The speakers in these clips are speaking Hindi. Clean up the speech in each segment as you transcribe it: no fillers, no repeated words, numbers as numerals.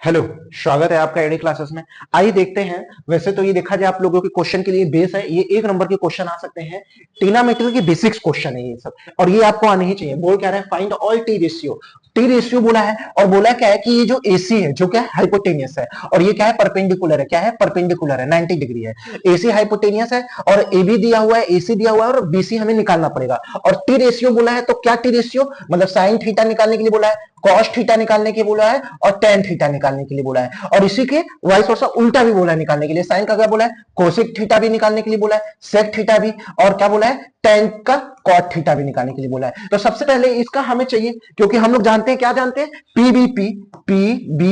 हेलो। स्वागत है आपका एडी क्लासेस में। आइए देखते हैं। वैसे तो ये देखा जाए आप लोगों के क्वेश्चन के लिए बेस है, ये एक नंबर के क्वेश्चन आ सकते हैं। ट्रिग्नोमेट्री के बेसिक्स क्वेश्चन है ये सब, और ये आपको आने ही चाहिए। बोल क्या रहा है, find all T ratio. T ratio बोला है, और बोला क्या है कि ये जो एसी है जो क्या है हाइपोटेनियस है, और ये क्या है परपेंडिकुलर है। क्या है परपेंडिकुलर है, 90 डिग्री है। एसी हाइपोटेनियस है और एबी दिया हुआ है, एसी दिया हुआ है और बीसी हमें निकालना पड़ेगा। और टी रेशियो बोला है, तो क्या टी रेशियो मतलब साइन थीटा निकालने के लिए बोला है, कॉस थीटा निकालने के लिए बोला है, और टेन थीटा निकालने के लिए बोला है। और इसी के वाइस वर्सा उल्टा भी बोला है निकालने के लिए। साइन का क्या बोला है, कोसेक थीटा भी निकालने के लिए बोला है, सेक थीटा भी, और क्या बोला है टेन का कॉट थीटा भी निकालने के लिए बोला है। तो सबसे पहले इसका हमें चाहिए, क्योंकि हम लोग जानते हैं, क्या जानते हैं, पी बी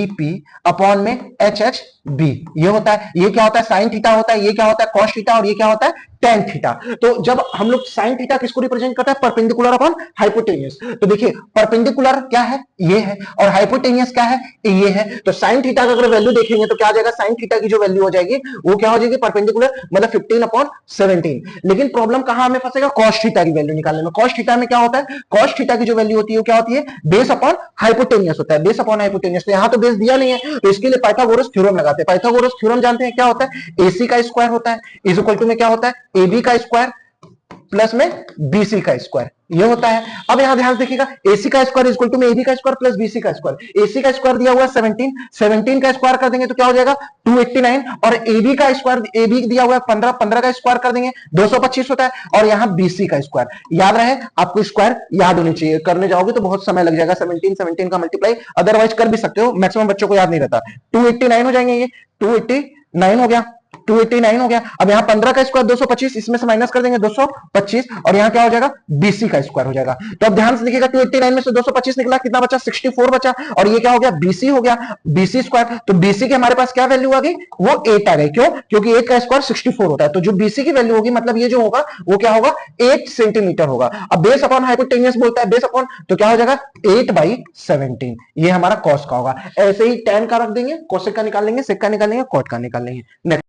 पी अपॉन में एच एच बी ये होता है। ये क्या होता है, साइन थीटा होता है, ये क्या होता है कॉस थीटा, और ये क्या होता है टेन थीटा। तो जब हम लोग साइन थीटा किसको रिप्रेजेंट करता है, परपेंडिकुलर अपॉन हाइपोटेनियस। तो देखिए परपेंडिकुलर क्या है, ये है, और हाइपोटेनियस क्या है, ये है। तो साइन थीटा का अगर वैल्यू देखेंगे तो क्या आ जाएगा, साइन थीटा की जो वैल्यू हो जाएगी वो क्या हो जाएगी, परपेंडिकुलर मतलब 15 अपॉन 17। लेकिन प्रॉब्लम कहां हमें फंसेगा, कॉस थीटा की वैल्यू निकालने में। कॉस थीटा में क्या होता है, कॉस थीटा की जो वैल्यू होती है वो क्या होती है, बेस अपॉन हाइपोटेनियस होता है, बेस अपॉन हाइपोटेनियस। तो यहां तो बेस दिया नहीं है, तो इसके लिए पाइथागोरस थ्योरम लगाते हैं। पाइथागोरस थ्योरम जानते हैं क्या होता है, एसी का स्क्वायर होता है इज इक्वल टू में क्या होता है, एबी का स्क्वायर प्लस में बीसी का स्क्वायर, ये होता है। अब यहां ध्यान देखिएगा, एसी का स्क्वायर इक्वल टू में एबी का स्क्वायर प्लस बीसी का स्क्वायर। एसी का स्क्वायर दिया हुआ है 17, 17 का स्क्वायर कर देंगे तो क्या हो जाएगा 289, और एबी का स्क्वायर, एबी दिया हुआ है 15, 15 का स्क्वायर कर देंगे 225 होता है। और यहां बीसी का स्क्वायर याद रहे, आपको स्क्वायर याद होनी चाहिए, करने जाओगे तो बहुत समय लग जाएगा। 17 17 का मल्टीप्लाई अदरवाइज कर भी सकते हो, मैक्सिमम बच्चों को याद नहीं रहता। 289 हो जाएंगे, ये 289 हो गया, 289 हो गया। अब यहाँ 15 का स्क्वायर 225, इसमें से माइनस कर देंगे 225, और यहाँ क्या हो जाएगा बीसी का स्क्वायर हो जाएगा। तो अब ध्यान से देखिएगा 289 में से 225 निकला, कितना बचा 64 बचा, और ये क्या हो गया बीसी हो गया, बीसी स्क्वायर। तो बीसी के हमारे पास क्या वैल्यू आ गई, वो 8 आ गई। क्यों, क्योंकि 8 का स्क्वायर 64 होता है। तो जो बीसी की वैल्यू होगी मतलब ये जो होगा वो क्या होगा 8 सेंटीमीटर होगा। अब बेस अपॉन हाइपोटेनियस बोलता है, बेस अपॉन तो क्या हो जाएगा 8/17, ये हमारा कॉस का होगा। ऐसे ही टेन का रख देंगे, कोसेक का निकाल लेंगे, सेक का निकाल लेंगे, कॉट का निकाल लेंगे।